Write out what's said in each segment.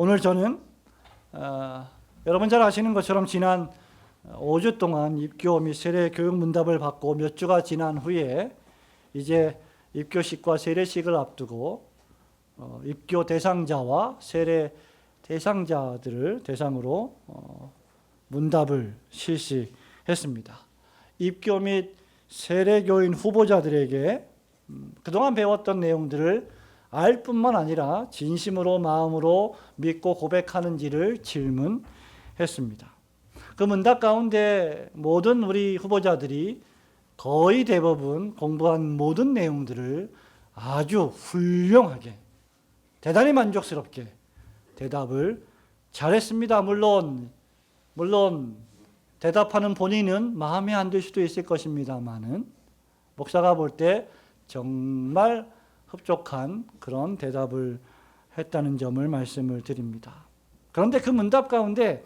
오늘 저는 여러분 잘 아시는 것처럼 지난 5주 동안 입교 및 세례 교육 문답을 받고 몇 주가 지난 후에 이제 입교식과 세례식을 앞두고 입교 대상자와 세례 대상자들을 대상으로 문답을 실시했습니다. 입교 및 세례교인 후보자들에게 그동안 배웠던 내용들을 알 뿐만 아니라 진심으로 마음으로 믿고 고백하는지를 질문했습니다. 그 문답 가운데 모든 우리 후보자들이 거의 대부분 공부한 모든 내용들을 아주 훌륭하게, 대단히 만족스럽게 대답을 잘했습니다. 물론 대답하는 본인은 마음에 안 들 수도 있을 것입니다만은 목사가 볼 때 정말 흡족한 그런 대답을 했다는 점을 말씀을 드립니다. 그런데 그 문답 가운데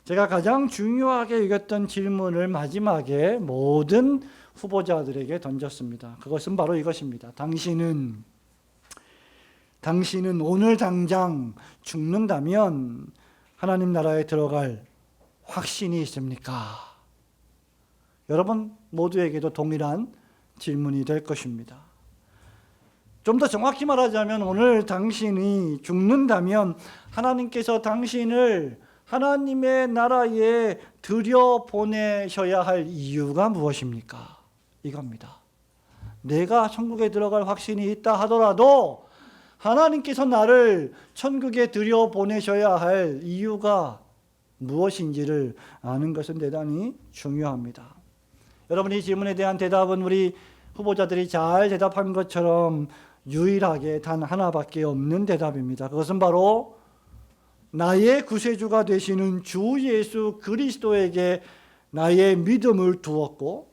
제가 가장 중요하게 여겼던 질문을 마지막에 모든 후보자들에게 던졌습니다. 그것은 바로 이것입니다. 당신은 오늘 당장 죽는다면 하나님 나라에 들어갈 확신이 있습니까? 여러분 모두에게도 동일한 질문이 될 것입니다. 좀 더 정확히 말하자면 오늘 당신이 죽는다면 하나님께서 당신을 하나님의 나라에 들여보내셔야 할 이유가 무엇입니까? 이겁니다. 내가 천국에 들어갈 확신이 있다 하더라도 하나님께서 나를 천국에 들여보내셔야 할 이유가 무엇인지를 아는 것은 대단히 중요합니다. 여러분 이 질문에 대한 대답은 우리 후보자들이 잘 대답한 것처럼 유일하게 단 하나밖에 없는 대답입니다. 그것은 바로 나의 구세주가 되시는 주 예수 그리스도에게 나의 믿음을 두었고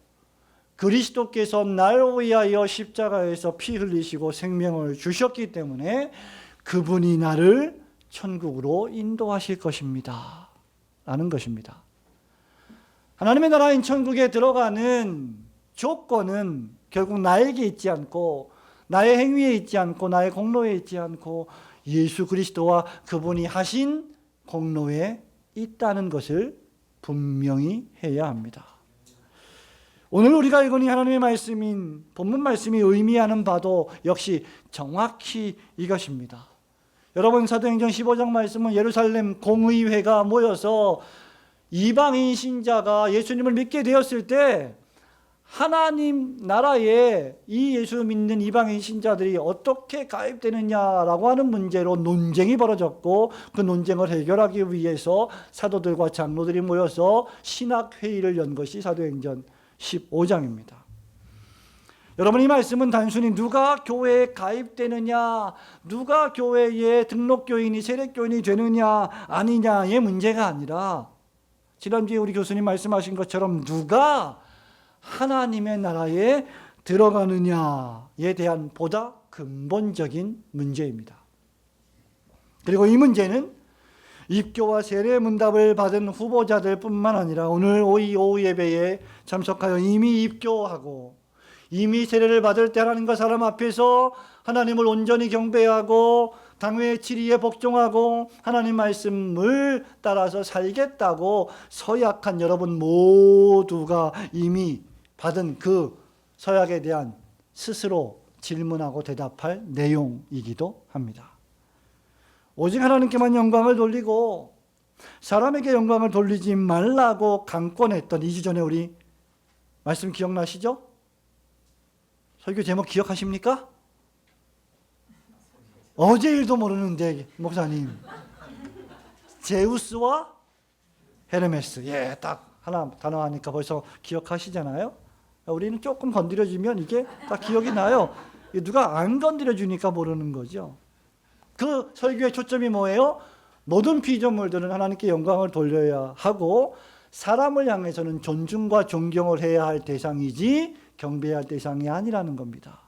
그리스도께서 나를 위하여 십자가에서 피 흘리시고 생명을 주셨기 때문에 그분이 나를 천국으로 인도하실 것입니다. 라는 것입니다. 하나님의 나라인 천국에 들어가는 조건은 결국 나에게 있지 않고 나의 행위에 있지 않고 나의 공로에 있지 않고 예수 그리스도와 그분이 하신 공로에 있다는 것을 분명히 해야 합니다. 오늘 우리가 읽은 이 하나님의 말씀인 본문 말씀이 의미하는 바도 역시 정확히 이것입니다. 여러분 사도행전 15장 말씀은 예루살렘 공의회가 모여서 이방인 신자가 예수님을 믿게 되었을 때 하나님 나라에 이 예수 믿는 이방인 신자들이 어떻게 가입되느냐라고 하는 문제로 논쟁이 벌어졌고 그 논쟁을 해결하기 위해서 사도들과 장로들이 모여서 신학회의를 연 것이 사도행전 15장입니다. 여러분 이 말씀은 단순히 누가 교회에 가입되느냐, 누가 교회에 등록교인이 세례교인이 되느냐 아니냐의 문제가 아니라 지난주에 우리 교수님 말씀하신 것처럼 누가 하나님의 나라에 들어가느냐에 대한 보다 근본적인 문제입니다. 그리고 이 문제는 입교와 세례 문답을 받은 후보자들 뿐만 아니라 오늘 오후 예배에 참석하여 이미 입교하고 이미 세례를 받을 때 하나님과 사람 앞에서 하나님을 온전히 경배하고 당회의 치리에 복종하고 하나님 말씀을 따라서 살겠다고 서약한 여러분 모두가 이미 받은 그 서약에 대한 스스로 질문하고 대답할 내용이기도 합니다. 오직 하나님께만 영광을 돌리고 사람에게 영광을 돌리지 말라고 강권했던 2주 전에 우리 말씀 기억나시죠? 설교 제목 기억하십니까? 어제 일도 모르는데 목사님 제우스와 헤르메스 딱 하나 단어 하니까 벌써 기억하시잖아요. 우리는 조금 건드려주면 이게 다 기억이 나요. 누가 안 건드려주니까 모르는 거죠. 그 설교의 초점이 뭐예요? 모든 피조물들은 하나님께 영광을 돌려야 하고 사람을 향해서는 존중과 존경을 해야 할 대상이지 경배해야 할 대상이 아니라는 겁니다.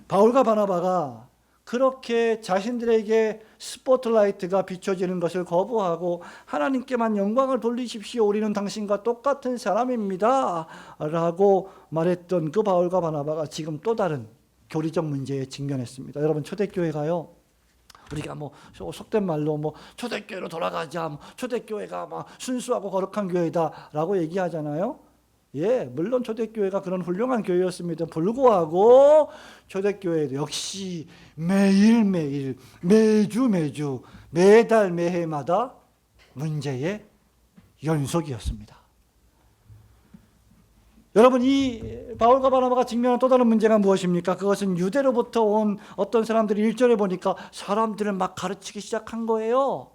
바울과 바나바가 그렇게 자신들에게 스포트라이트가 비춰지는 것을 거부하고 하나님께만 영광을 돌리십시오. 우리는 당신과 똑같은 사람입니다. 라고 말했던 그 바울과 바나바가 지금 또 다른 교리적 문제에 직면했습니다. 여러분 초대교회가요. 우리가 뭐 속된 말로 뭐 초대교회로 돌아가자, 뭐 초대교회가 막 순수하고 거룩한 교회다라고 얘기하잖아요. 예, 물론 초대교회가 그런 훌륭한 교회였습니다. 불구하고 초대교회 역시 매일매일, 매주, 매달, 매해마다 문제의 연속이었습니다. 여러분, 이 바울과 바나바가 직면한 또 다른 문제가 무엇입니까? 그것은 유대로부터 온 어떤 사람들이 1절에 보니까 사람들을 막 가르치기 시작한 거예요.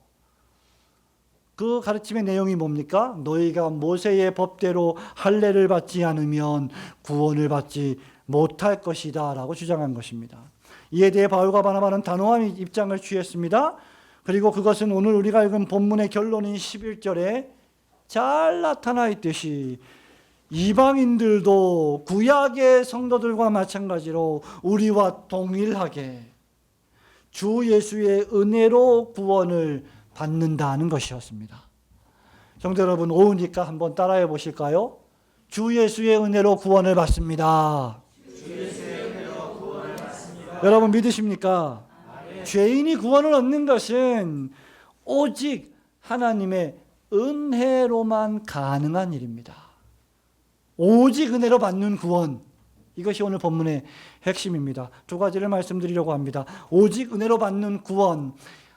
그 가르침의 내용이 뭡니까? 너희가 모세의 법대로 할례를 받지 않으면 구원을 받지 못할 것이다 라고 주장한 것입니다. 이에 대해 바울과 바나바는 단호한 입장을 취했습니다. 그리고 그것은 오늘 우리가 읽은 본문의 결론인 11절에 잘 나타나 있듯이 이방인들도 구약의 성도들과 마찬가지로 우리와 동일하게 주 예수의 은혜로 구원을 받는다는 것이었습니다. 성도 여러분, 오후니까 한번 따라해 보실까요? 주 예수의 은혜로 구원을 받습니다. 주 예수의 은혜로 구원을 받습니다. 여러분 믿으십니까? 네. 죄인이 구원을 얻는 것은 오직 하나님의 은혜로만 가능한 일입니다. 오직 은혜로 받는 구원, 이것이 오늘 본문의 핵심입니다. 두 가지를 말씀드리려고 합니다. 오직 은혜로 받는 구원,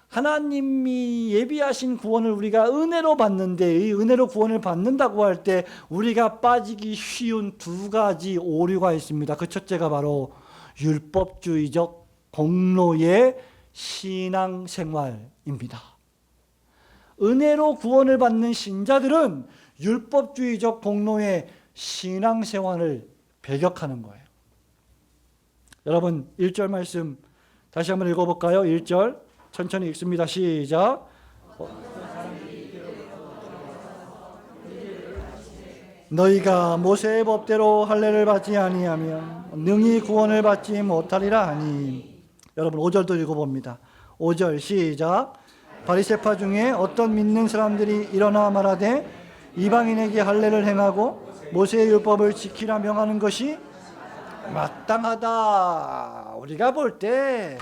하나님이 예비하신 구원을 우리가 은혜로 받는데, 이 은혜로 구원을 받는다고 할 때 우리가 빠지기 쉬운 두 가지 오류가 있습니다. 그 첫째가 바로 율법주의적 공로의 신앙생활입니다. 은혜로 구원을 받는 신자들은 율법주의적 공로의 신앙생활을 배격하는 거예요. 여러분 1절 말씀 다시 한번 읽어볼까요? 1절 천천히 읽습니다. 시작. 너희가 모세의 법대로 할례를 받지 아니하면 능히 구원을 받지 못하리라 하니. 여러분 5절도 읽어봅니다. 5절 시작. 바리새파 중에 어떤 믿는 사람들이 일어나 말하되 이방인에게 할례를 행하고 모세의 율법을 지키라 명하는 것이 마땅하다. 우리가 볼 때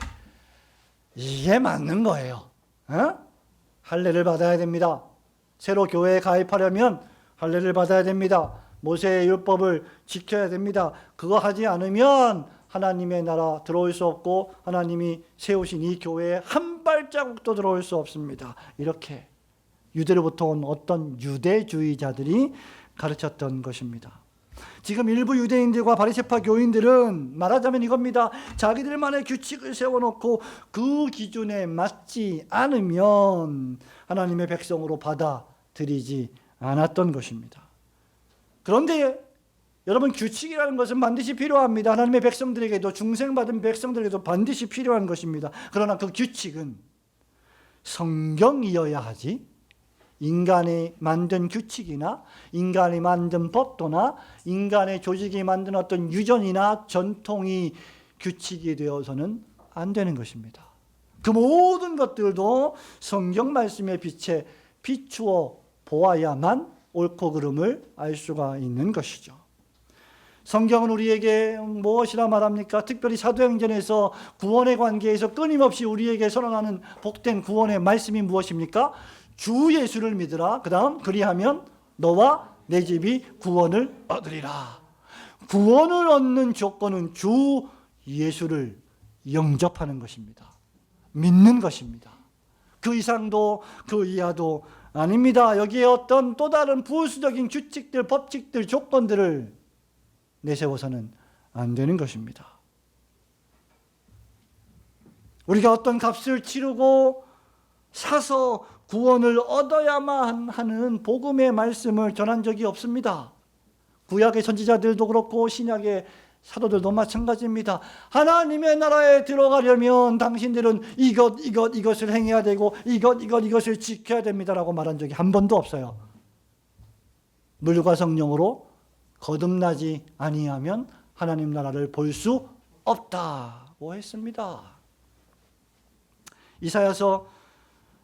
이게 맞는 거예요. 할례를 받아야 됩니다. 새로 교회에 가입하려면 할례를 받아야 됩니다. 모세의 율법을 지켜야 됩니다. 그거 하지 않으면 하나님의 나라 들어올 수 없고 하나님이 세우신 이 교회에 한 발자국도 들어올 수 없습니다. 이렇게 유대로부터 온 어떤 유대주의자들이 가르쳤던 것입니다. 지금 일부 유대인들과 바리새파 교인들은 말하자면 이겁니다. 자기들만의 규칙을 세워놓고 그 기준에 맞지 않으면 하나님의 백성으로 받아들이지 않았던 것입니다. 그런데 여러분, 규칙이라는 것은 반드시 필요합니다. 하나님의 백성들에게도, 중생받은 백성들에게도 반드시 필요한 것입니다. 그러나 그 규칙은 성경이어야 하지, 인간이 만든 규칙이나 인간이 만든 법도나 인간의 조직이 만든 어떤 유전이나 전통이 규칙이 되어서는 안 되는 것입니다. 그 모든 것들도 성경 말씀의 빛에 비추어 보아야만 옳고 그름을 알 수가 있는 것이죠. 성경은 우리에게 무엇이라 말합니까? 특별히 사도행전에서 구원의 관계에서 끊임없이 우리에게 선언하는 복된 구원의 말씀이 무엇입니까? 주 예수를 믿으라. 그 다음 그리하면 너와 내 집이 구원을 얻으리라. 구원을 얻는 조건은 주 예수를 영접하는 것입니다. 믿는 것입니다. 그 이상도 그 이하도 아닙니다. 여기에 어떤 또 다른 부수적인 규칙들, 법칙들, 조건들을 내세워서는 안 되는 것입니다. 우리가 어떤 값을 치르고 사서 구원을 얻어야만 하는 복음의 말씀을 전한 적이 없습니다. 구약의 선지자들도 그렇고 신약의 사도들도 마찬가지입니다. 하나님의 나라에 들어가려면 당신들은 이것을 행해야 되고 이것을 지켜야 됩니다라고 말한 적이 한 번도 없어요. 물과 성령으로 거듭나지 아니하면 하나님 나라를 볼 수 없다고 했습니다. 이사야서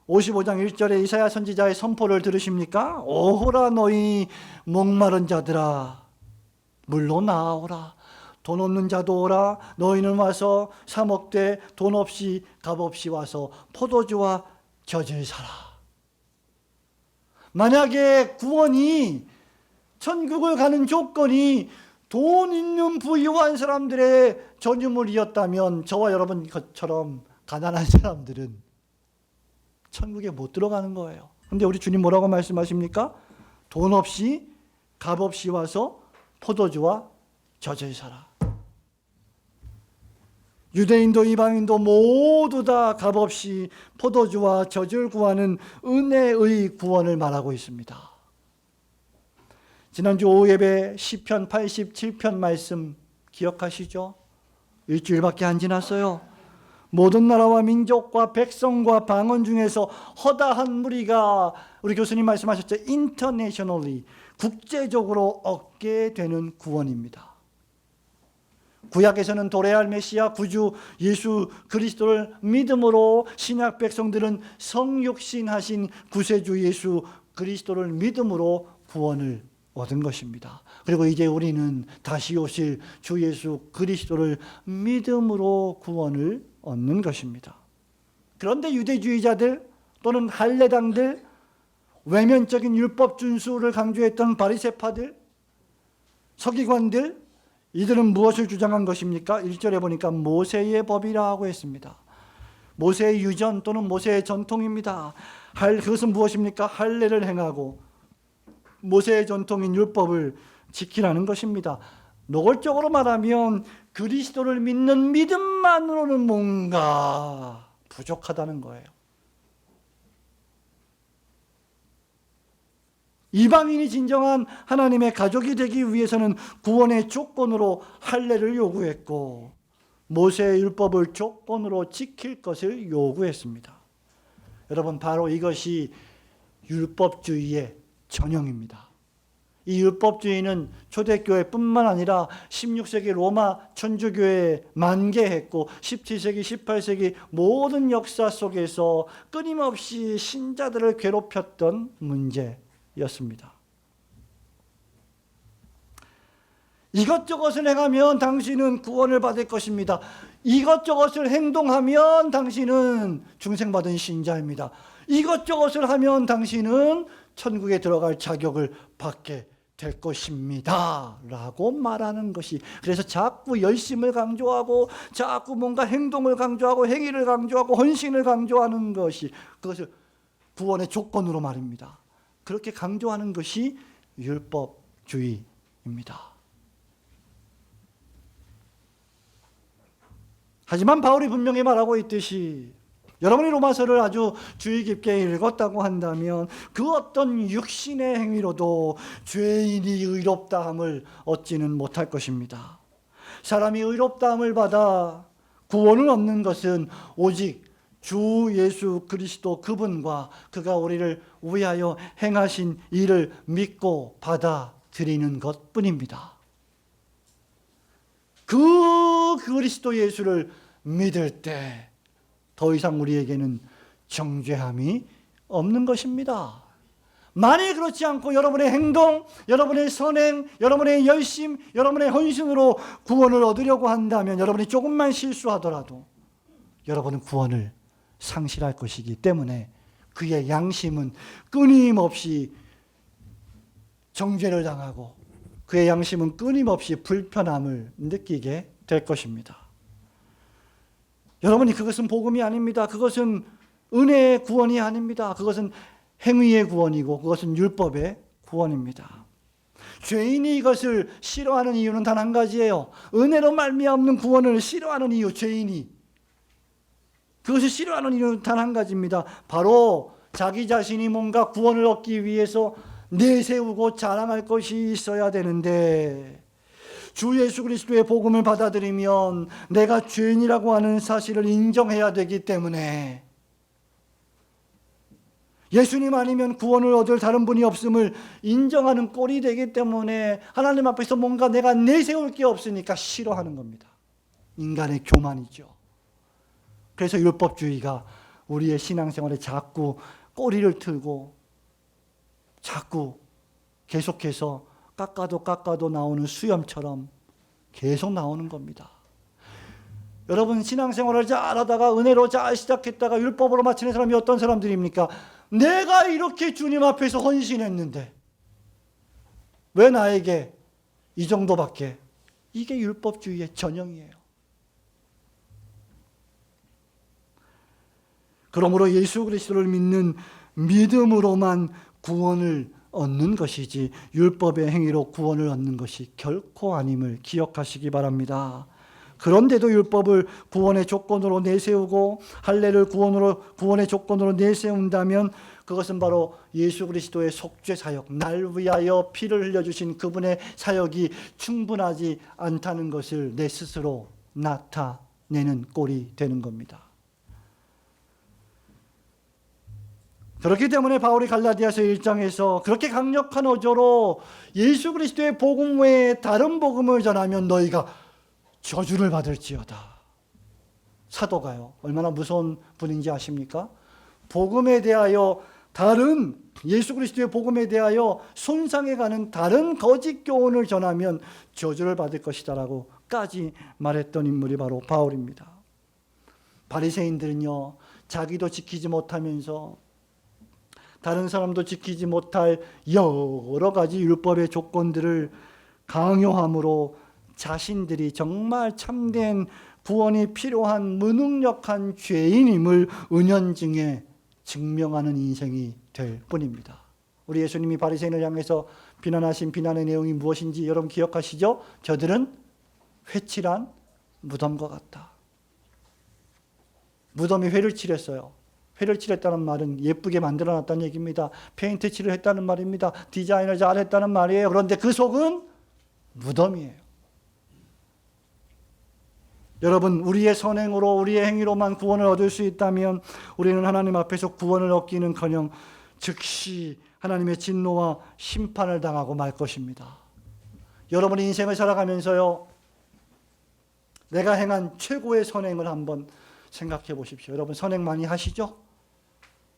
55장 1절에 이사야 선지자의 선포를 들으십니까? 오호라 너희 목마른 자들아, 물로 나아오라. 돈 없는 자도 오라. 너희는 와서 사 먹되 돈 없이 값 없이 와서 포도주와 젖을 사라. 만약에 구원이, 천국을 가는 조건이 돈 있는 부유한 사람들의 전유물이었다면 저와 여러분 것처럼 가난한 사람들은 천국에 못 들어가는 거예요. 근데 우리 주님 뭐라고 말씀하십니까? 돈 없이 값 없이 와서 포도주와 젖을 사라. 유대인도 이방인도 모두 다 값없이 포도주와 젖을 구하는 은혜의 구원을 말하고 있습니다. 지난주 오후 예배 시편 87편 말씀 기억하시죠? 일주일밖에 안 지났어요. 모든 나라와 민족과 백성과 방언 중에서 허다한 무리가, 우리 교수님 말씀하셨죠? internationally, 국제적으로 얻게 되는 구원입니다. 구약에서는 도래할 메시아 구주 예수 그리스도를 믿음으로 신약 백성들은 성육신하신 구세주 예수 그리스도를 믿음으로 구원을 얻은 것입니다. 그리고 이제 우리는 다시 오실 주 예수 그리스도를 믿음으로 구원을 얻는 것입니다. 그런데 유대주의자들 또는 할례당들, 외면적인 율법 준수를 강조했던 바리새파들, 서기관들, 이들은 무엇을 주장한 것입니까? 1절에 보니까 모세의 법이라고 했습니다. 모세의 유전 또는 모세의 전통입니다. 그것은 무엇입니까? 할례를 행하고 모세의 전통인 율법을 지키라는 것입니다. 노골적으로 말하면 그리스도를 믿는 믿음만으로는 뭔가 부족하다는 거예요. 이방인이 진정한 하나님의 가족이 되기 위해서는 구원의 조건으로 할례를 요구했고 모세의 율법을 조건으로 지킬 것을 요구했습니다. 여러분, 바로 이것이 율법주의의 전형입니다. 이 율법주의는 초대교회뿐만 아니라 16세기 로마 천주교회에 만개했고 17세기, 18세기 모든 역사 속에서 끊임없이 신자들을 괴롭혔던 문제였습니다. 이것저것을 행하면 당신은 구원을 받을 것입니다. 이것저것을 행동하면 당신은 중생받은 신자입니다. 이것저것을 하면 당신은 천국에 들어갈 자격을 받게 될 것입니다 라고 말하는 것이, 그래서 자꾸 열심을 강조하고 자꾸 뭔가 행동을 강조하고 행위를 강조하고 헌신을 강조하는 것이, 그것을 구원의 조건으로 말입니다. 그렇게 강조하는 것이 율법주의입니다. 하지만 바울이 분명히 말하고 있듯이 여러분이 로마서를 아주 주의 깊게 읽었다고 한다면 그 어떤 육신의 행위로도 죄인이 의롭다함을 얻지는 못할 것입니다. 사람이 의롭다함을 받아 구원을 얻는 것은 오직 주 예수 그리스도 그분과 그가 우리를 위하여 행하신 일을 믿고 받아들이는 것뿐입니다. 그 그리스도 예수를 믿을 때 더 이상 우리에게는 정죄함이 없는 것입니다. 만일 그렇지 않고 여러분의 행동, 여러분의 선행, 여러분의 열심, 여러분의 헌신으로 구원을 얻으려고 한다면 여러분이 조금만 실수하더라도 여러분은 구원을 상실할 것이기 때문에 그의 양심은 끊임없이 정죄를 당하고 그의 양심은 끊임없이 불편함을 느끼게 될 것입니다. 여러분이, 그것은 복음이 아닙니다. 그것은 은혜의 구원이 아닙니다. 그것은 행위의 구원이고 그것은 율법의 구원입니다. 죄인이 이것을 싫어하는 이유는 단 한 가지예요. 은혜로 말미암는 구원을 싫어하는 이유, 죄인이 그것을 싫어하는 이유는 단 한 가지입니다. 바로 자기 자신이 뭔가 구원을 얻기 위해서 내세우고 자랑할 것이 있어야 되는데, 주 예수 그리스도의 복음을 받아들이면 내가 죄인이라고 하는 사실을 인정해야 되기 때문에, 예수님 아니면 구원을 얻을 다른 분이 없음을 인정하는 꼴이 되기 때문에 하나님 앞에서 뭔가 내가 내세울 게 없으니까 싫어하는 겁니다. 인간의 교만이죠. 그래서 율법주의가 우리의 신앙생활에 자꾸 꼬리를 틀고 자꾸 계속해서 깎아도 나오는 수염처럼 계속 나오는 겁니다. 여러분 신앙생활을 잘하다가 은혜로 잘 시작했다가 율법으로 마치는 사람이 어떤 사람들입니까? 내가 이렇게 주님 앞에서 헌신했는데 왜 나에게 이 정도밖에? 이게 율법주의의 전형이에요. 그러므로 예수 그리스도를 믿는 믿음으로만 구원을 얻는 것이지 율법의 행위로 구원을 얻는 것이 결코 아님을 기억하시기 바랍니다. 그런데도 율법을 구원의 조건으로 내세우고 할례를 구원의 조건으로 내세운다면 그것은 바로 예수 그리스도의 속죄 사역, 날 위하여 피를 흘려주신 그분의 사역이 충분하지 않다는 것을 내 스스로 나타내는 꼴이 되는 겁니다. 그렇기 때문에 바울이 갈라디아서 1장에서 그렇게 강력한 어조로 예수 그리스도의 복음 외에 다른 복음을 전하면 너희가 저주를 받을지어다. 사도가요. 얼마나 무서운 분인지 아십니까? 복음에 대하여 다른 예수 그리스도의 복음에 대하여 손상해가는 다른 거짓 교훈을 전하면 저주를 받을 것이다라고까지 말했던 인물이 바로 바울입니다. 바리새인들은요, 자기도 지키지 못하면서 다른 사람도 지키지 못할 여러 가지 율법의 조건들을 강요함으로 자신들이 정말 참된 구원이 필요한 무능력한 죄인임을 은연중에 증명하는 인생이 될 뿐입니다. 우리 예수님이 바리새인을 향해서 비난하신 비난의 내용이 무엇인지 여러분 기억하시죠? 저들은 회칠한 무덤과 같다. 무덤이 회를 칠했어요. 회를 칠했다는 말은 예쁘게 만들어놨다는 얘기입니다. 페인트 칠을 했다는 말입니다. 디자인을 잘 했다는 말이에요. 그런데 그 속은 무덤이에요. 여러분, 우리의 선행으로 우리의 행위로만 구원을 얻을 수 있다면 우리는 하나님 앞에서 구원을 얻기는커녕 즉시 하나님의 진노와 심판을 당하고 말 것입니다. 여러분의 인생을 살아가면서요, 내가 행한 최고의 선행을 한번 생각해 보십시오. 여러분 선행 많이 하시죠?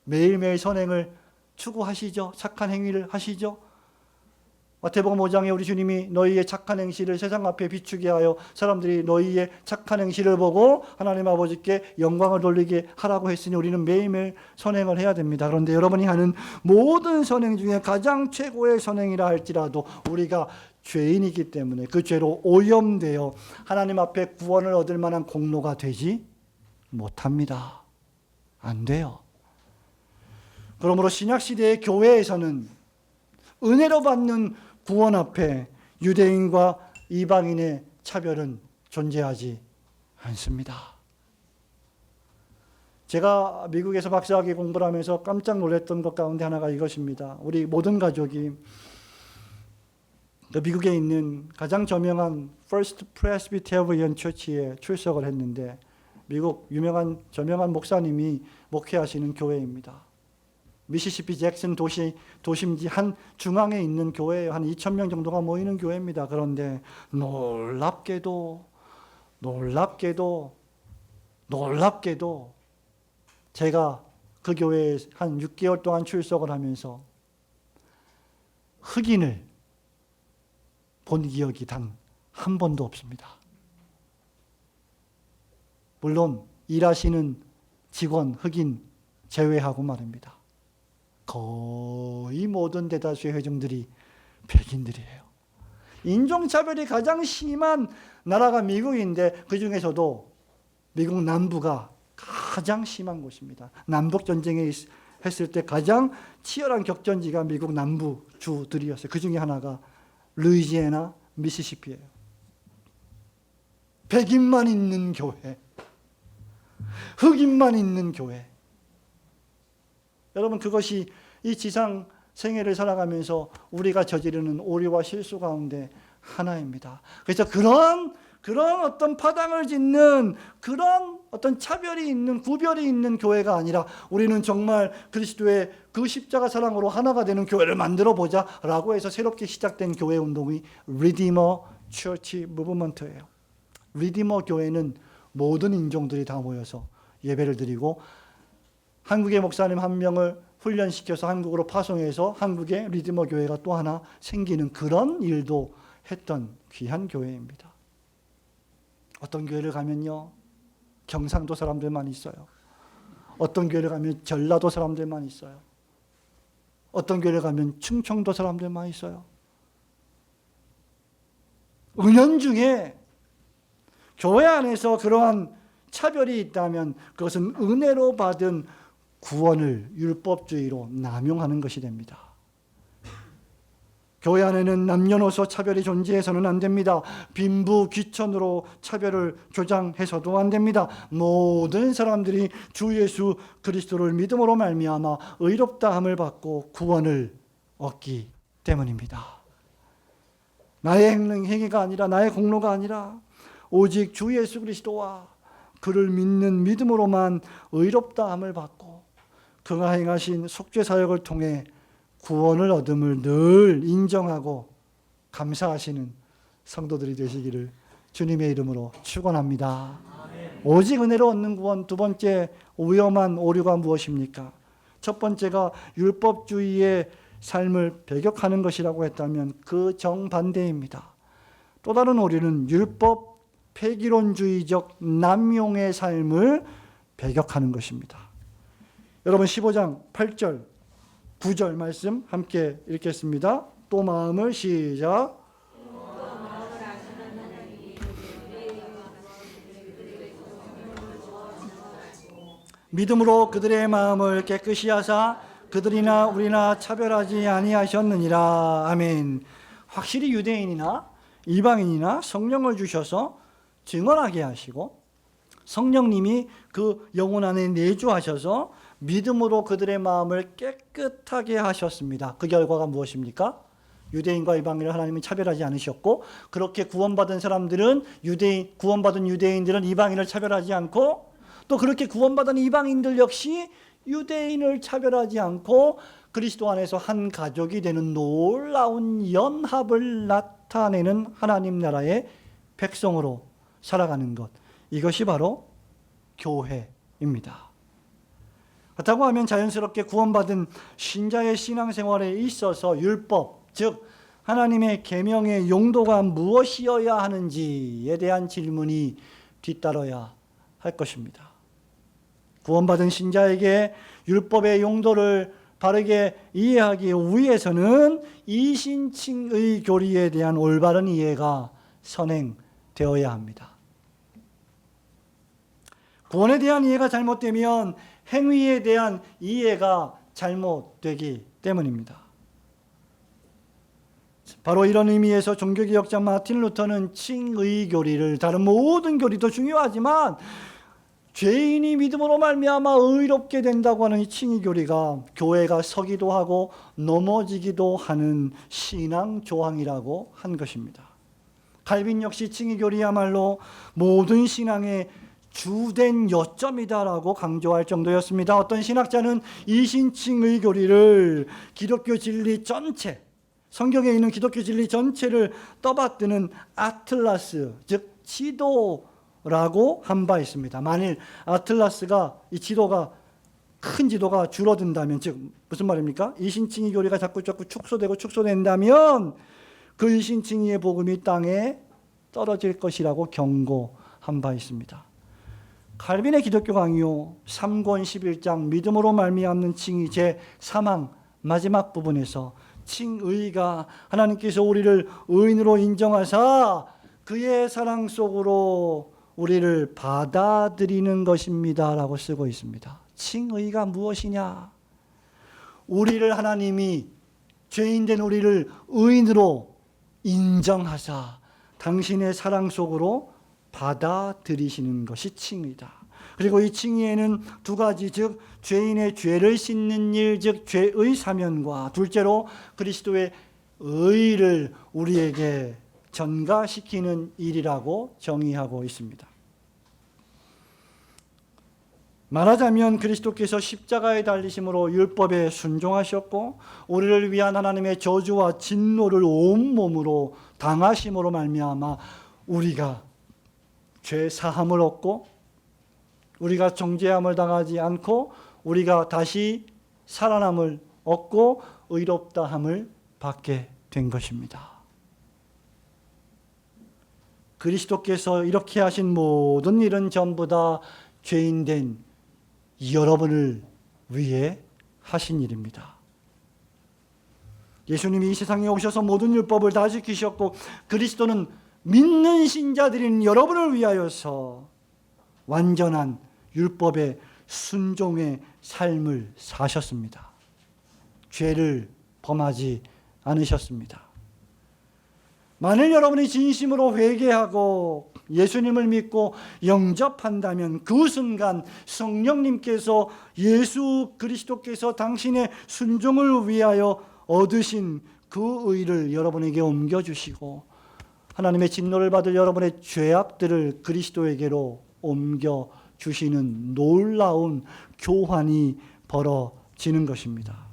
매일매일 선행을 추구하시죠? 착한 행위를 하시죠? 마태복음 5장에 우리 주님이 너희의 착한 행실을 세상 앞에 비추게 하여 사람들이 너희의 착한 행실을 보고 하나님 아버지께 영광을 돌리게 하라고 했으니 우리는 매일매일 선행을 해야 됩니다. 그런데 여러분이 하는 모든 선행 중에 가장 최고의 선행이라 할지라도 우리가 죄인이기 때문에 그 죄로 오염되어 하나님 앞에 구원을 얻을 만한 공로가 되지 못합니다. 안 돼요. 그러므로 신약시대의 교회에서는 은혜로 받는 구원 앞에 유대인과 이방인의 차별은 존재하지 않습니다. 제가 미국에서 박사학위 공부를 하면서 깜짝 놀랐던 것 가운데 하나가 이것입니다. 우리 모든 가족이 미국에 있는 가장 저명한 First Presbyterian Church에 출석을 했는데 미국 유명한 저명한 목사님이 목회하시는 교회입니다. 미시시피 잭슨 도심지 한 중앙에 있는 교회에 한 2,000명 정도가 모이는 교회입니다. 그런데 놀랍게도 제가 그 교회에 한 6개월 동안 출석을 하면서 흑인을 본 기억이 단 한 번도 없습니다. 물론 일하시는 직원 흑인 제외하고 말입니다. 거의 모든 대다수의 회중들이 백인들이에요. 인종차별이 가장 심한 나라가 미국인데 그 중에서도 미국 남부가 가장 심한 곳입니다. 남북전쟁에 했을 때 가장 치열한 격전지가 미국 남부 주들이었어요. 그 중에 하나가 루이지애나, 미시시피예요. 백인만 있는 교회, 흑인만 있는 교회. 여러분 그것이 이 지상 생애를 살아가면서 우리가 저지르는 오류와 실수 가운데 하나입니다. 그래서 그런 어떤 파당을 짓는 그런 어떤 차별이 있는 구별이 있는 교회가 아니라 우리는 정말 그리스도의 그 십자가 사랑으로 하나가 되는 교회를 만들어 보자라고 해서 새롭게 시작된 교회 운동이 Redeemer Church Movement예요. 리디머 교회는 모든 인종들이 다 모여서 예배를 드리고 한국의 목사님 한 명을 훈련시켜서 한국으로 파송해서 한국의 리디머 교회가 또 하나 생기는 그런 일도 했던 귀한 교회입니다. 어떤 교회를 가면요, 경상도 사람들만 있어요. 어떤 교회를 가면 전라도 사람들만 있어요. 어떤 교회를 가면 충청도 사람들만 있어요. 은연중에 교회 안에서 그러한 차별이 있다면 그것은 은혜로 받은 구원을 율법주의로 남용하는 것이 됩니다. 교회 안에는 남녀노소 차별이 존재해서는 안 됩니다. 빈부 귀천으로 차별을 조장해서도 안 됩니다. 모든 사람들이 주 예수 그리스도를 믿음으로 말미암아 의롭다함을 받고 구원을 얻기 때문입니다. 나의 행위가 아니라, 나의 공로가 아니라 오직 주 예수 그리스도와 그를 믿는 믿음으로만 의롭다함을 받고 그가 행하신 속죄 사역을 통해 구원을 얻음을 늘 인정하고 감사하시는 성도들이 되시기를 주님의 이름으로 축원합니다. 오직 은혜로 얻는 구원. 두 번째 위험한 오류가 무엇입니까? 첫 번째가 율법주의의 삶을 배격하는 것이라고 했다면 그 정반대입니다. 또 다른 오류는 율법 폐기론주의적 남용의 삶을 배격하는 것입니다. 여러분 15장 8절 9절 말씀 함께 읽겠습니다. 또 마음을 시작. 믿음으로 그들의 마음을 깨끗이 하사 그들이나 우리나 차별하지 아니하셨느니라. 아멘. 확실히 유대인이나 이방인이나 성령을 주셔서 증언하게 하시고 성령님이 그 영혼 안에 내주하셔서 믿음으로 그들의 마음을 깨끗하게 하셨습니다. 그 결과가 무엇입니까? 유대인과 이방인을 하나님은 차별하지 않으셨고, 그렇게 구원받은 사람들은 구원받은 유대인들은 이방인을 차별하지 않고, 또 그렇게 구원받은 이방인들 역시 유대인을 차별하지 않고 그리스도 안에서 한 가족이 되는 놀라운 연합을 나타내는 하나님 나라의 백성으로 살아가는 것, 이것이 바로 교회입니다. 그렇다고 하면 자연스럽게 구원받은 신자의 신앙생활에 있어서 율법, 즉 하나님의 계명의 용도가 무엇이어야 하는지에 대한 질문이 뒤따라야 할 것입니다. 구원받은 신자에게 율법의 용도를 바르게 이해하기 위해서는 이신칭의 교리에 대한 올바른 이해가 선행되어야 합니다. 구원에 대한 이해가 잘못되면 행위에 대한 이해가 잘못되기 때문입니다. 바로 이런 의미에서 종교개혁자 마틴 루터는 칭의 교리를, 다른 모든 교리도 중요하지만 죄인이 믿음으로 말미암아 의롭게 된다고 하는 이 칭의 교리가 교회가 서기도 하고 넘어지기도 하는 신앙 조항이라고 한 것입니다. 칼빈 역시 칭의 교리야말로 모든 신앙의 주된 요점이다라고 강조할 정도였습니다. 어떤 신학자는 이신칭의 교리를 기독교 진리 전체, 성경에 있는 기독교 진리 전체를 떠받드는 아틀라스, 즉 지도라고 한 바 있습니다. 만일 아틀라스가, 이 지도가, 큰 지도가 줄어든다면, 즉 무슨 말입니까? 이신칭의 교리가 자꾸 축소된다면 그 이신칭의의 복음이 땅에 떨어질 것이라고 경고한 바 있습니다. 칼빈의 기독교 강요 3권 11장 믿음으로 말미암는 칭의 제3항 마지막 부분에서 칭의가 하나님께서 우리를 의인으로 인정하사 그의 사랑 속으로 우리를 받아들이는 것입니다 라고 쓰고 있습니다. 칭의가 무엇이냐? 우리를 하나님이, 죄인된 우리를 의인으로 인정하사 당신의 사랑 속으로 받아들이시는 것이 칭의다. 그리고 이 칭의에는 두 가지, 즉 죄인의 죄를 씻는 일, 즉 죄의 사면과 둘째로 그리스도의 의를 우리에게 전가시키는 일이라고 정의하고 있습니다. 말하자면 그리스도께서 십자가에 달리심으로 율법에 순종하셨고 우리를 위한 하나님의 저주와 진노를 온몸으로 당하심으로 말미암아 우리가 죄 사함을 얻고 우리가 정죄함을 당하지 않고 우리가 다시 살아남을 얻고 의롭다함을 받게 된 것입니다. 그리스도께서 이렇게 하신 모든 일은 전부 다 죄인된 여러분을 위해 하신 일입니다. 예수님이 이 세상에 오셔서 모든 율법을 다 지키셨고 그리스도는 믿는 신자들인 여러분을 위하여서 완전한 율법의 순종의 삶을 사셨습니다. 죄를 범하지 않으셨습니다. 만일 여러분이 진심으로 회개하고 예수님을 믿고 영접한다면 그 순간 성령님께서 예수 그리스도께서 당신의 순종을 위하여 얻으신 그 의를 여러분에게 옮겨주시고 하나님의 진노를 받을 여러분의 죄악들을 그리스도에게로 옮겨주시는 놀라운 교환이 벌어지는 것입니다.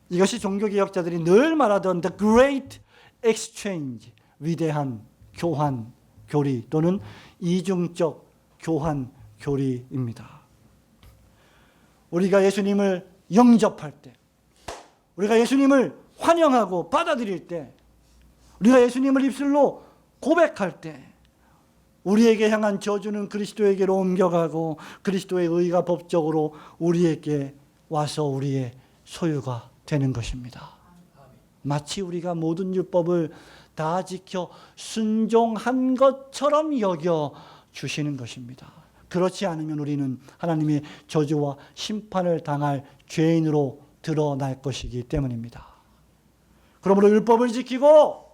이것이 종교개혁자들이 늘 말하던 The Great Exchange, 위대한 교환, 교리 또는 이중적 교환, 교리입니다. 우리가 예수님을 영접할 때, 우리가 예수님을 환영하고 받아들일 때, 우리가 예수님을 입술로 고백할 때 우리에게 향한 저주는 그리스도에게로 옮겨가고 그리스도의 의가 법적으로 우리에게 와서 우리의 소유가 되는 것입니다. 마치 우리가 모든 율법을 다 지켜 순종한 것처럼 여겨 주시는 것입니다. 그렇지 않으면 우리는 하나님의 저주와 심판을 당할 죄인으로 드러날 것이기 때문입니다. 그러므로 율법을 지키고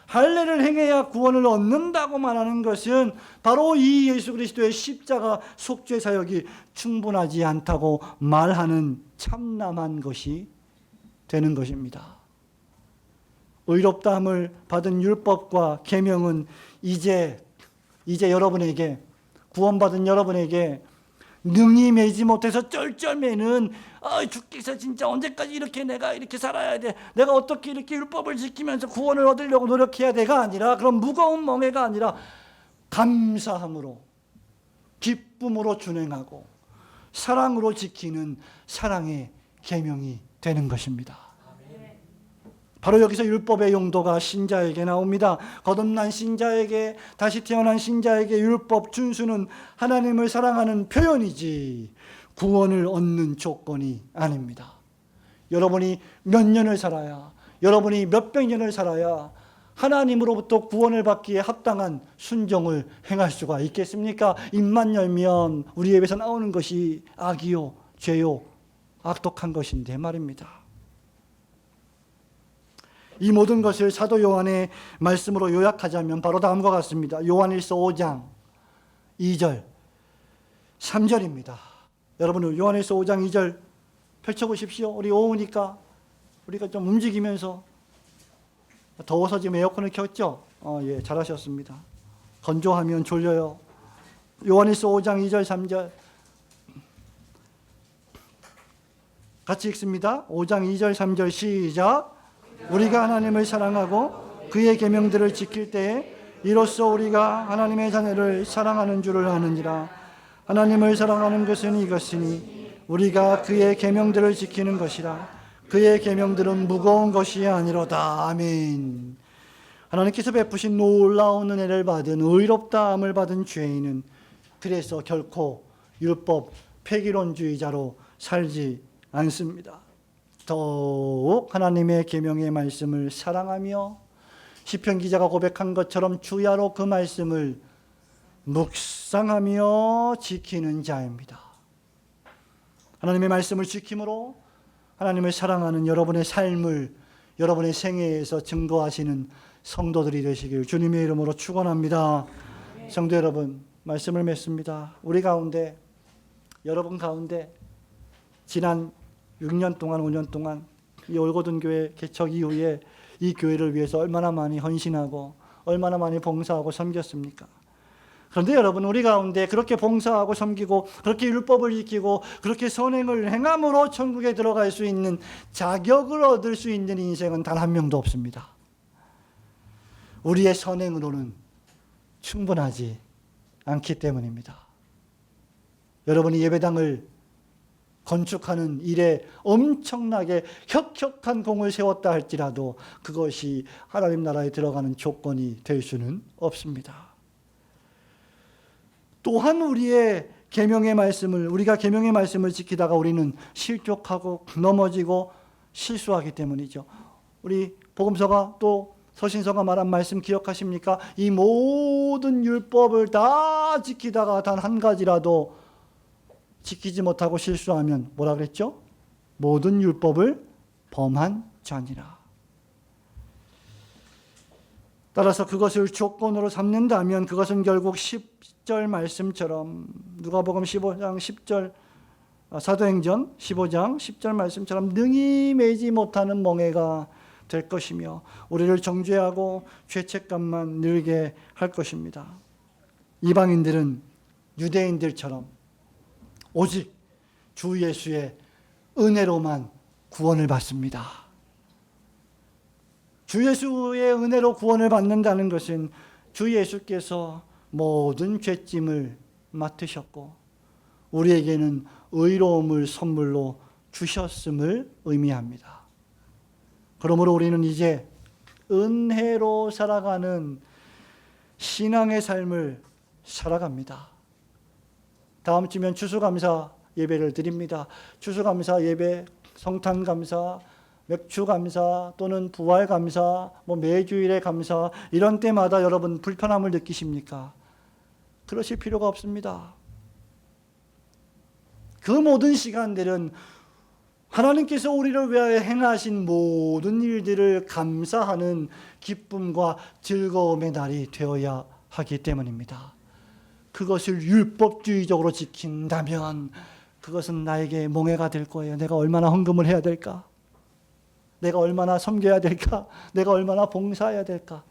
할례를 행해야 구원을 얻는다고 말하는 것은 바로 이 예수 그리스도의 십자가 속죄 사역이 충분하지 않다고 말하는 참남한 것이 되는 것입니다. 의롭다함을 받은 율법과 계명은 이제 여러분에게, 구원받은 여러분에게 능히 매지 못해서 쩔쩔매는 주께서 진짜 언제까지 이렇게 내가 이렇게 살아야 돼, 내가 어떻게 이렇게 율법을 지키면서 구원을 얻으려고 노력해야 돼가 아니라, 그런 무거운 멍해가 아니라 감사함으로 기쁨으로 준행하고 사랑으로 지키는 사랑의 계명이 되는 것입니다. 바로 여기서 율법의 용도가 신자에게 나옵니다. 거듭난 신자에게, 다시 태어난 신자에게 율법 준수는 하나님을 사랑하는 표현이지 구원을 얻는 조건이 아닙니다. 여러분이 몇 년을 살아야, 여러분이 몇백 년을 살아야 하나님으로부터 구원을 받기에 합당한 순종을 행할 수가 있겠습니까? 입만 열면 우리 입에서 나오는 것이 악이요, 죄요, 악독한 것인데 말입니다. 이 모든 것을 사도 요한의 말씀으로 요약하자면 바로 다음과 같습니다. 요한일서 5장 2절 3절입니다. 여러분 요한일서 5장 2절 펼쳐보십시오. 우리 오후니까 우리가 좀 움직이면서, 더워서 지금 에어컨을 켰죠? 예, 잘하셨습니다. 건조하면 졸려요. 요한일서 5장 2절 3절 같이 읽습니다. 5장 2절 3절 시작. 우리가 하나님을 사랑하고 그의 계명들을 지킬 때에 이로써 우리가 하나님의 자녀를 사랑하는 줄을 아느니라. 하나님을 사랑하는 것은 이것이니 우리가 그의 계명들을 지키는 것이라. 그의 계명들은 무거운 것이 아니로다. 아멘. 하나님께서 베푸신 놀라운 은혜를 받은, 의롭다함을 받은 죄인은 그래서 결코 율법 폐기론주의자로 살지 않습니다. 더욱 하나님의 계명의 말씀을 사랑하며 시편 기자가 고백한 것처럼 주야로 그 말씀을 묵상하며 지키는 자입니다. 하나님의 말씀을 지킴으로 하나님을 사랑하는 여러분의 삶을 여러분의 생애에서 증거하시는 성도들이 되시길 주님의 이름으로 축원합니다. 성도 여러분, 말씀을 맺습니다. 우리 가운데, 여러분 가운데 지난 6년 동안, 5년 동안 이 올고든 교회 개척 이후에 이 교회를 위해서 얼마나 많이 헌신하고 얼마나 많이 봉사하고 섬겼습니까? 그런데 여러분, 우리 가운데 그렇게 봉사하고 섬기고 그렇게 율법을 지키고 그렇게 선행을 행함으로 천국에 들어갈 수 있는 자격을 얻을 수 있는 인생은 단 한 명도 없습니다. 우리의 선행으로는 충분하지 않기 때문입니다. 여러분이 예배당을 건축하는 일에 엄청나게 혁혁한 공을 세웠다 할지라도 그것이 하나님 나라에 들어가는 조건이 될 수는 없습니다. 또한 우리가 계명의 말씀을 지키다가 우리는 실족하고 넘어지고 실수하기 때문이죠. 우리 복음서가 또 서신서가 말한 말씀 기억하십니까? 이 모든 율법을 다 지키다가 단 한 가지라도 지키지 못하고 실수하면 뭐라 그랬죠? 모든 율법을 범한 자니라. 따라서 그것을 조건으로 삼는다면 그것은 결국 10절 말씀처럼 누가복음 15장 10절 사도행전 15장 10절 말씀처럼 능히 매지 못하는 멍에가 될 것이며 우리를 정죄하고 죄책감만 늘게 할 것입니다. 이방인들은 유대인들처럼 오직 주 예수의 은혜로만 구원을 받습니다. 주 예수의 은혜로 구원을 받는다는 것은 주 예수께서 모든 죄짐을 맡으셨고 우리에게는 의로움을 선물로 주셨음을 의미합니다. 그러므로 우리는 이제 은혜로 살아가는 신앙의 삶을 살아갑니다. 다음 주면 추수감사 예배를 드립니다. 추수감사 예배, 성탄감사, 맥주감사 또는 부활감사, 매주일의 감사 이런 때마다 여러분 불편함을 느끼십니까? 그러실 필요가 없습니다. 그 모든 시간들은 하나님께서 우리를 위하여 행하신 모든 일들을 감사하는 기쁨과 즐거움의 날이 되어야 하기 때문입니다. 그것을 율법주의적으로 지킨다면 그것은 나에게 멍해가 될 거예요. 내가 얼마나 헌금을 해야 될까? 내가 얼마나 섬겨야 될까? 내가 얼마나 봉사해야 될까?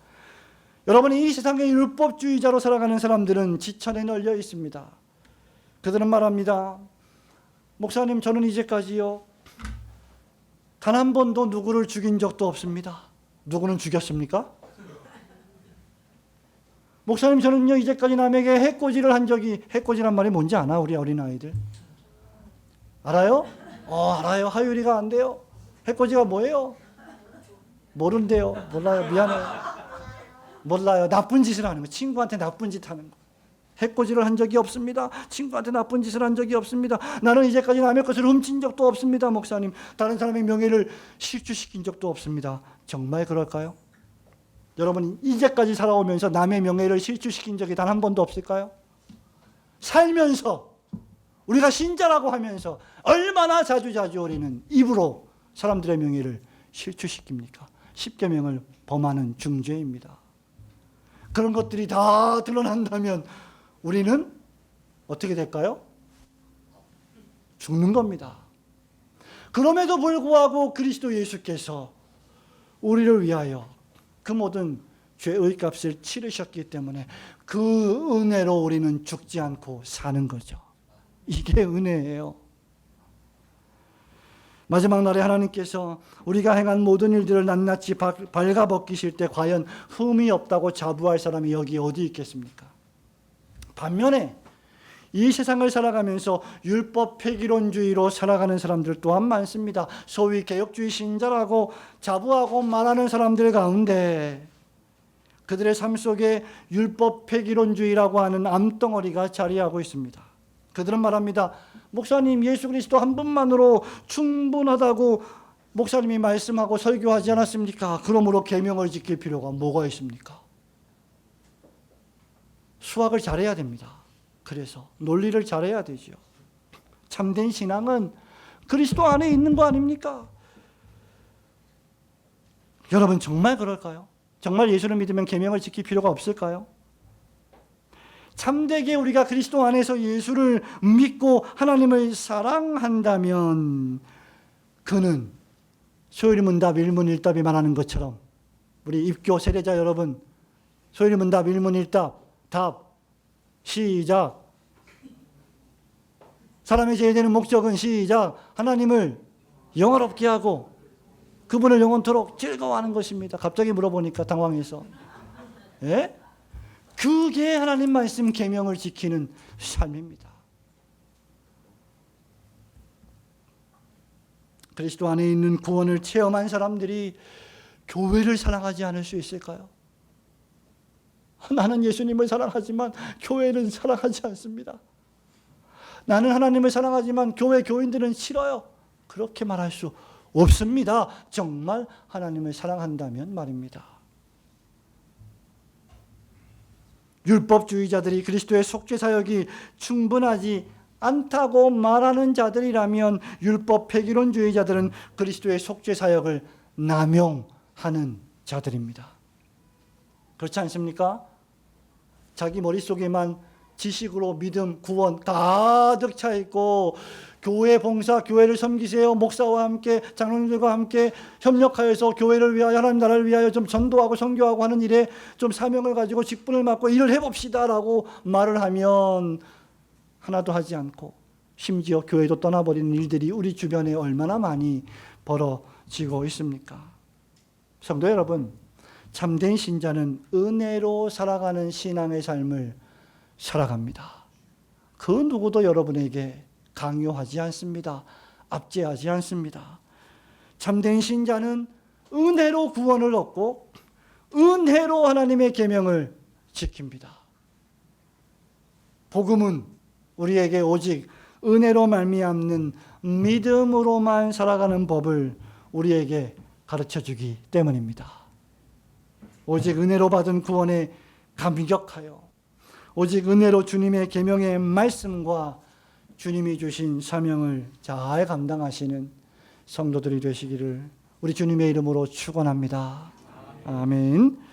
여러분, 이 세상의 율법주의자로 살아가는 사람들은 지천에 널려 있습니다. 그들은 말합니다. 목사님, 저는 이제까지요 단 한 번도 누구를 죽인 적도 없습니다. 누구는 죽였습니까? 목사님, 저는요 이제까지 남에게 해코지를 한 적이, 해코지란 말이 뭔지 아나? 우리 어린아이들 알아요? 알아요. 하율이가 안 돼요. 해코지가 뭐예요? 모른대요. 몰라요. 미안해요. 몰라요. 나쁜 짓을 하는 거. 친구한테 나쁜 짓 하는 거. 해코지를 한 적이 없습니다. 친구한테 나쁜 짓을 한 적이 없습니다. 나는 이제까지 남의 것을 훔친 적도 없습니다. 목사님, 다른 사람의 명예를 실추시킨 적도 없습니다. 정말 그럴까요? 여러분, 이제까지 살아오면서 남의 명예를 실추시킨 적이 단 한 번도 없을까요? 살면서 우리가 신자라고 하면서 얼마나 자주자주 우리는 입으로 사람들의 명예를 실추시킵니까? 십계명을 범하는 중죄입니다. 그런 것들이 다 드러난다면 우리는 어떻게 될까요? 죽는 겁니다. 그럼에도 불구하고 그리스도 예수께서 우리를 위하여 그 모든 죄의 값을 치르셨기 때문에 그 은혜로 우리는 죽지 않고 사는 거죠. 이게 은혜예요. 마지막 날에 하나님께서 우리가 행한 모든 일들을 낱낱이 발가벗기실 때 과연 흠이 없다고 자부할 사람이 여기 어디 있겠습니까? 반면에 이 세상을 살아가면서 율법 폐기론주의로 살아가는 사람들 또한 많습니다. 소위 개혁주의 신자라고 자부하고 말하는 사람들 가운데 그들의 삶 속에 율법 폐기론주의라고 하는 암덩어리가 자리하고 있습니다. 그들은 말합니다. 목사님, 예수 그리스도 한 분만으로 충분하다고 목사님이 말씀하고 설교하지 않았습니까? 그러므로 계명을 지킬 필요가 뭐가 있습니까? 수학을 잘해야 됩니다. 그래서 논리를 잘해야 되죠. 참된 신앙은 그리스도 안에 있는 거 아닙니까? 여러분, 정말 그럴까요? 정말 예수를 믿으면 계명을 지킬 필요가 없을까요? 참되게 우리가 그리스도 안에서 예수를 믿고 하나님을 사랑한다면 그는 소일문답 일문일답이 말하는 것처럼 우리 입교 세례자 여러분, 소일문답 일문일답 답 시작. 사람의 제일 되는 목적은 시작. 하나님을 영화롭게 하고 그분을 영원토록 즐거워하는 것입니다. 갑자기 물어보니까 당황해서. 예? 그게 하나님 말씀 계명을 지키는 삶입니다. 그리스도 안에 있는 구원을 체험한 사람들이 교회를 사랑하지 않을 수 있을까요? 나는 예수님을 사랑하지만 교회는 사랑하지 않습니다. 나는 하나님을 사랑하지만 교회 교인들은 싫어요. 그렇게 말할 수 없습니다. 정말 하나님을 사랑한다면 말입니다. 율법주의자들이 그리스도의 속죄 사역이 충분하지 않다고 말하는 자들이라면 율법 폐기론주의자들은 그리스도의 속죄 사역을 남용하는 자들입니다. 그렇지 않습니까? 자기 머릿속에만 지식으로 믿음, 구원 가득 차 있고 교회 봉사, 교회를 섬기세요. 목사와 함께 장로님들과 함께 협력하여서 교회를 위하여 하나님 나라를 위하여 좀 전도하고 선교하고 하는 일에 좀 사명을 가지고 직분을 맡고 일을 해봅시다라고 말을 하면 하나도 하지 않고 심지어 교회도 떠나버리는 일들이 우리 주변에 얼마나 많이 벌어지고 있습니까? 성도 여러분, 참된 신자는 은혜로 살아가는 신앙의 삶을 살아갑니다. 그 누구도 여러분에게 강요하지 않습니다. 압제하지 않습니다. 참된 신자는 은혜로 구원을 얻고 은혜로 하나님의 계명을 지킵니다. 복음은 우리에게 오직 은혜로 말미암는 믿음으로만 살아가는 법을 우리에게 가르쳐주기 때문입니다. 오직 은혜로 받은 구원에 감격하여 오직 은혜로 주님의 계명의 말씀과 주님이 주신 사명을 잘 감당하시는 성도들이 되시기를 우리 주님의 이름으로 축원합니다. 아멘.